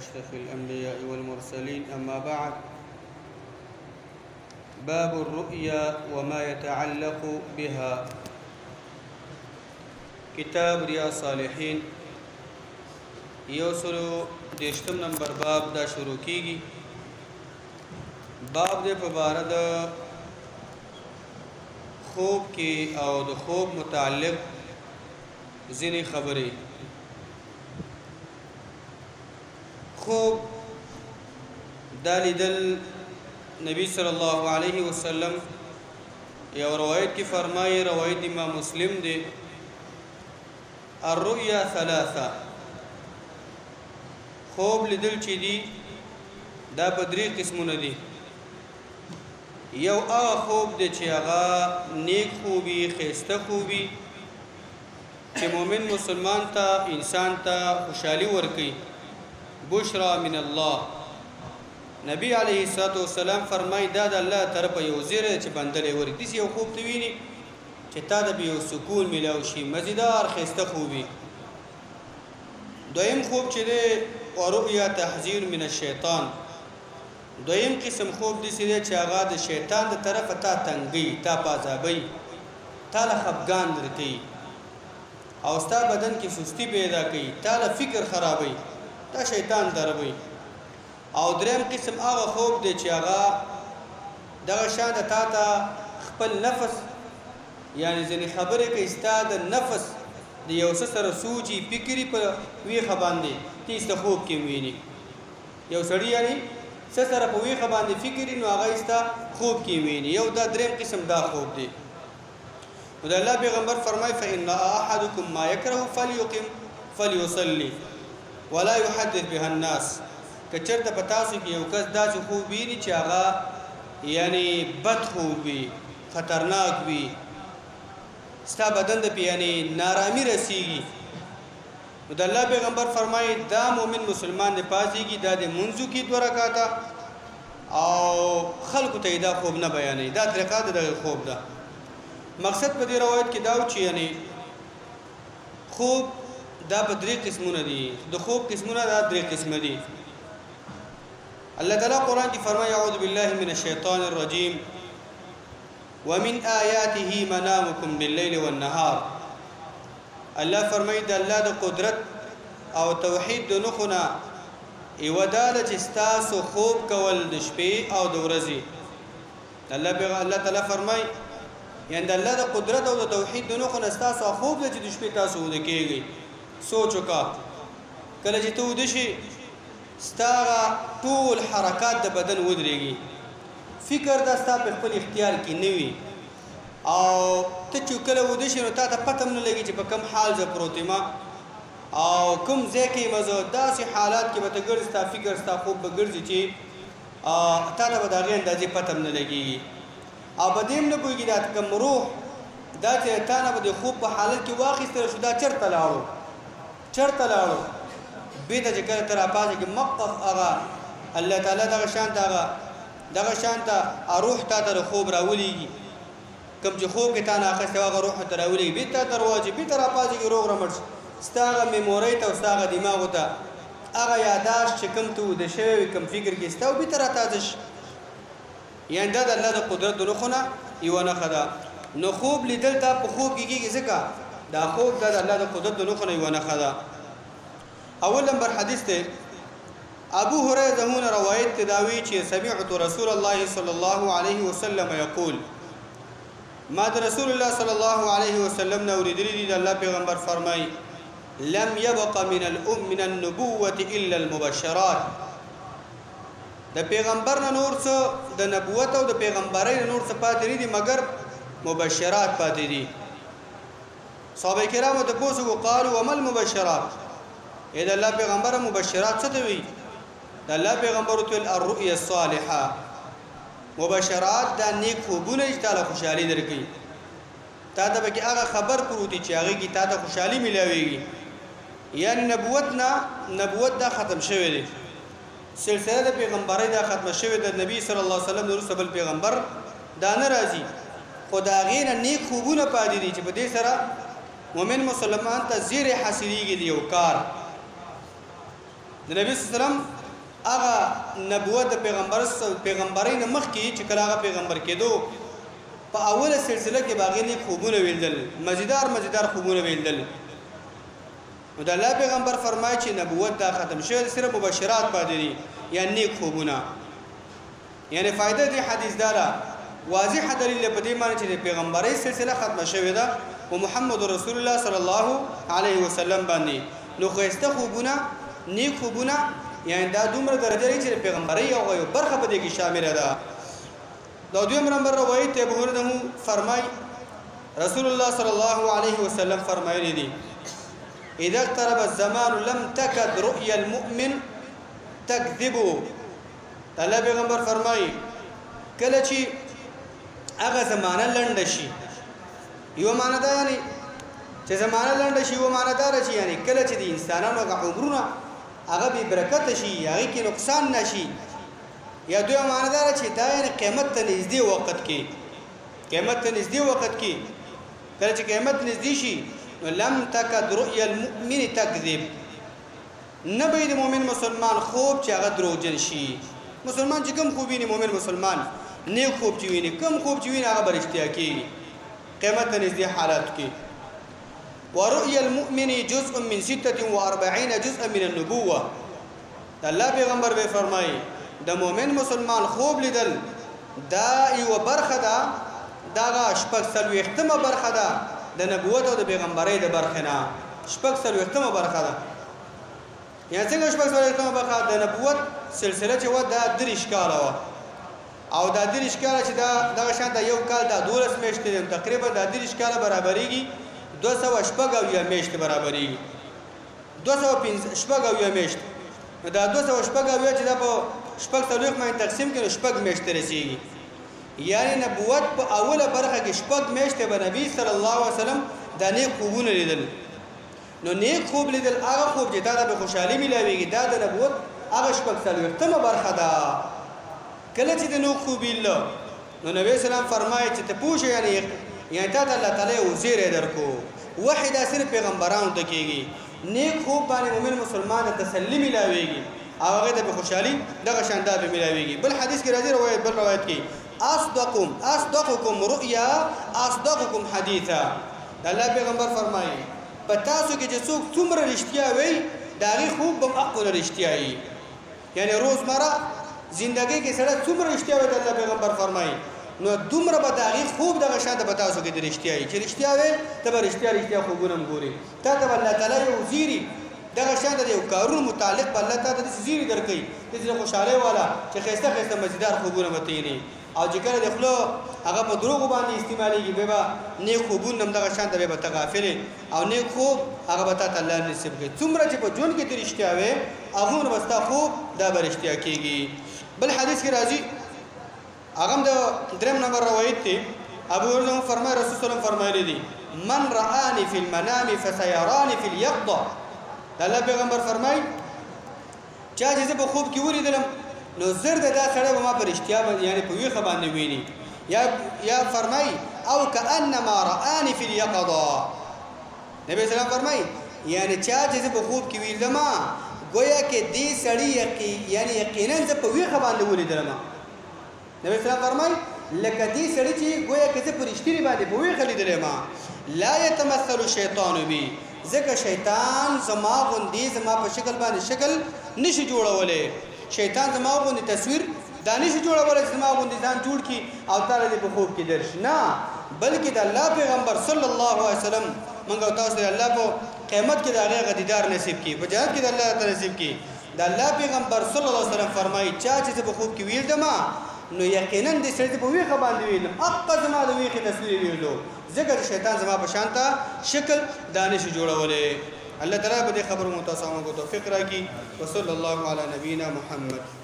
أشرف الأنبياء والمرسلين أما بعد باب الرؤيا وما يتعلق بها كتاب رياض الصالحين يوصلو دیشتم نمبر باب دا شروع کیگی باب دے پبارد خوب کی او د خوب متعلق ځینې خبرې خوب دا لیدل نبی صلی الله علیه وسلم یو روایت کی فرمایي روایت امام مسلم دی الرؤیا ثلاثه خوب لیدل چې دي دا په درې قسمونه دي یو هغه خوب دی چې هغه نیک خوبي ښایسته خوبي چې مؤمن مسلمان ته انسان ته خوشحالي ورکوي بشرا من الله نبی علیه الصلاة والسلام فرمایي دا د الله طرفه یو زیری چې بنده له ورکړي داسې یو خوب ته ویني چې تا ته به یو سکون میلاو شي مزیدار ښایسته خوبي دویم خوب چې دی ورؤیا تحذیر من الشیطان دویم قسم خوب داسې دی چې هغه د شیطان د طرفه تا تنګوي تا په عذابوي تا له خفګان درکوي او ستا بدن کې سستی پیدا کوي تا له فکر خرابوي تا شیطان دروي او دریم قسم هغه خوب دی چې هغه دغه شان د تا ته خپل نفس یعنی ځینې خبرې کوي ستا د نفس د یو څه سره سوچي فکري په ویښه باندې ته ستا خوب کې ویني یو سړی یعنی څه سره په ویښه باندې فکري نو هغه ستا خوب کې ویني یو دا دریم قسم دا خوب دی نو د الله پیغمبر فرمایي فإن أحدكم ما يكره فليقم فليصلي ولا يحدث بها الناس کچرته په تاسو کې یو کس داسې خوب ویني چې هغه یعنی بد خوب وي خطرناک وي ستا بدن ته یعنی نارامي رسیږي نو د الله پیغمبر فرمایي دا مؤمن مسلمان نه پاسيږي دا د منځو کې 2 رکعاته او خلکو ته دا خوب نه بیانوي دا طریقه د خوب ده مقصد په دې روایت کې دا و چې یعنی خوب دا په 3 قسمونه دي د خوب قسمونه دا 3 قسمه دي الله تعالی قرآن کې فرمایي اعوذ بالله من الشیطان الرجیم ومن آیاته منامکم باللیل والنهار الله فرمایي د الله د قدرت او توحید د نخونه یو داله چې ستاسو خوب کول د شپې او د ورځې الله تعالی فرمایي یعنی د الله د قدرت او د توحید د نخونه ستاسو خوب د چې د شپې تاسو ود کېږي سوچ وکړه کله چې ته ود شي ستاره ټول حرکات د بدن ودرېږي فکر دا ستا په خپل اختیار کې نه وي او ته چې کله ود شي نو تا ته پته نه لګي چې په کوم حال زه پروت یم او کوم ځای کې مزه داسې حالات کې به ته ګرځې ستا فکر ستا خوب به ګرځي چې تا ته به د هغې اندازې پته نه لګېږي او به دې هم نه پوهېږي دا کوم روح دا چې تا نه به د خوب په حالت کې واخیستلی شو دا چېرته لاړو بیته چې کله ته راپاڅېږې مقف هغه الله تعالی دغه شان ته روح تا ته د خوب راولېږي کوم چې خوب کې تا نه اخیستی هغه روح ته راولېږي بېرته تا ته رواجي بېرته راپاڅېږي روغ رمټ شي ستا هغه میمورۍ ته او ستا هغه دماغو ته هغه یاداشت چې کوم ته وده شوی وي کوم فکر کې ستا او بېرته راتازه شي یعنې دا د الله د قدرت د نښونه یوه نښه ده نو خوب لیدل تا په خوب کې کېږي ځکه دا خوب دا د الله د قدرت د نښونه یوه نښه ده اول نمبر حدیث ته ابو هريره زمونه روایت تداوی چې سمعت رسول الله صلی الله علیه وسلم یقول ما د رسول الله صلی الله علیه وسلم نه اوریدلی دی د الله پیغمبر فرمای لم يبق من النبوة الا المبشرات د پیغمبر نه نور څه د نبوت او د پیغمبرۍ نه نور څه پاتې دي مگر مبشرات پاتې دي صحابه کرامو ته پوښتنه وقالوا وما المبشرات اې د الله پیغمبر مبشرات څه دی د الله پیغمبر ته الرؤيا الصالحه مبشرات دا نیک خوبونه چې تعالی خوشحالي درکړي تا ته به هغه خبر پروتي چې هغه کې تا ته خوشحالي ملاويږي یعنی نبوت دا ختم شوی دی سلسله د پیغمبرۍ دا ختم شوی د نبی صلی الله علیه وسلم وروسته بل پیغمبر دا نه راځي خدا غینه نیک خوبونه پاتې دي چې په دې سره مؤمن مسلمان ته زیر حاصلېږي دی یو کار د نبی صلی الله علیه وسلم هغه نبوت د پیغمبرۍ نه مخکې چې کله هغه پیغمبر کېدو په اوله سلسله کې باغې نه خوبونه ویلدل مزیدار خوبونه ویلدل نو د الله پیغمبر فرمایي چې نبوت دا ختم شوی صرف مبشرات پاتې دي یعنی نیک خوبونه یعنی فائدہ دی حدیث دارا واضح دلیل په دې معنی چې پیغمبري سلسله ختمه شوې ده او محمد رسول الله صلی الله علیه وسلم باندې نو خوسته خوبونه نیک خوبونه یعنی دا دومره درجه لري چې پیغمبري او برخه په دې کې شامل ده دا دویم نمبر روایت ابو هريره فرمای رسول الله صلی الله علیه وسلم فرمایلی دي اذا اقترب الزمان لم تكد رؤيا المؤمن تكذب الله پیغمبر فرمای کله چې هغه زمانہ لنډ شي یو معنی دا یعنی چې زمانہ لنډ شي یو معنی دا چې یعنی کله چې د انسانانو عمرونه هغه به برکت شي هغه کې نقصان نشي یا دوی معنی دا چې دا یعنی قیامت ته نږدې وخت کې کله چې قیامت نږدې شي نو لم تکد رؤیا المؤمن تکذب نبی د مؤمن مسلمان خوب چې هغه دروغجن شي مسلمان چې کوم خوب ویني مؤمن مسلمان نیک خوب چې ویني کوم خوب چې ویني هغه برشتیا کوي قیامت ته نږدې حالات کې ورؤيا المؤمن جزء من 46 جزءا من النبوة الله پیغمبر به فرمایي د مؤمن مسلمان خوب لیدل دا یو برخه ده دا شپږ څلوېښتمه برخه ده د نبوت او د پیغمبرۍ د برخه نه شپږ څلوېښتمه برخه ده یا څنګه شپږ څلوېښتمه برخه د نبوت سلسله چې و دا 30 کاله و او دا 30 کاله چې دا شان د یو کال د 12 میاشتې تقریبا د 30 کاله برابرېږي 200 میاشتې برابرېږي 250 میاشتې دا 200 چې دا په شپږ څلوېښت باندې تقسیم کړي شپږ میاشتې رسېږي یعنی نبوت په اوله برخه کې شپږ میاشتې به نبی صلی الله علیه وسلم دا نیک خوبونه لیدل نو نیک خوب لیدل هغه خوب چې دا د خوشحالي ملاويږي دا د نبوت هغه شپږ څلوېښتمه برخه ده کله چې د نیک خوب لیدل نو نبی سلام فرمایي چې ته پوښې یعنی تا ته الله تعالی وزیره درکو وحی دا صرف پیغمبرانو ته کېږي نیک خوب باندې مؤمن مسلمان ته تسلی ملاويږي او هغه د خوشحالي دغه شاندار به ملاويږي بل حدیث کې راځي روایت کې اصدقكم رؤيا اصدقكم حديثا الله پیغمبر فرمایي پتا سو کې چې څوک څومره رښتیا وي داغي خوب به اقوال رښتیا وي یعنی روزمره زندګۍ کې سره څومره رښتیا وي الله پیغمبر فرمایي نو دومره به داغي خوب دغه شاته پتا سو کې د رښتیا وي چې رښتیا وي ته به رښتیا خوبونه ګوري ته الله تعالی یو زیری دغه شان د یو کارونو متعلق په الله تعالی د زیری درکې چې خوشاله والا چې خسته مزیدار خوبونه متینی او چې کله د خپل هغه په دروغ باندې استعمالېږي به نیک خوبونه هم دغه شان به تغافل او نیک خوب هغه به ته الله نصیب کړي څومره چې په جون کې د رښتیا وي هغه رستا خوب دا به رښتیا کېږي بل حدیث کې راځي هغه د دریم نمبر روایت دی ابو هريره فرمایي رسول الله فرمایلی دي من رآني في المنام فسيراني في اليقظة الله پیغمبر فرمایي چا چې په خوب کې ولیدلم نو زر دا سره ما پر اشتیا باندې یعنی په ویخه باندې ویني یا فرمای او کانما رآني في اليقظه نبی سلام فرمای یعنی چا چې په خوب کې ویلم گویا کې دې سړی یعنی یقینا ز په ویخه باندې ولیدلم نبی سلام فرمای لکه دې سړی چې گویا کې پر اشتری باندې په ویخه لیدلم لا يتمثل الشيطان بي ځکه شیطان زما غوندې زما په شکل باندې شکل نشي جوړولې شیطان زما غوندې تصویر دانش جوړول زما غوندې ځان جوړ کی او تعالی دې په خوب کې درش نه بلکې د الله پیغمبر صلی الله علیه وسلم موږ تاسو ته الله په قیامت کې د هغه دیدار نصیب کی په جهاد کې د الله تعالی نصیب کی د الله پیغمبر صلی الله علیه وسلم فرمایي چې په خوب کې ویل دما نو یقینا دې سړي په ویخه باندې ویل اقا زما د ویخه تصویر ویلو ځکه شیطان زما په شانته شکل دانش جوړولې الله تعالی به دې خبرو متاسمه کو توفیق راکړي وصلی الله علی نبینا محمد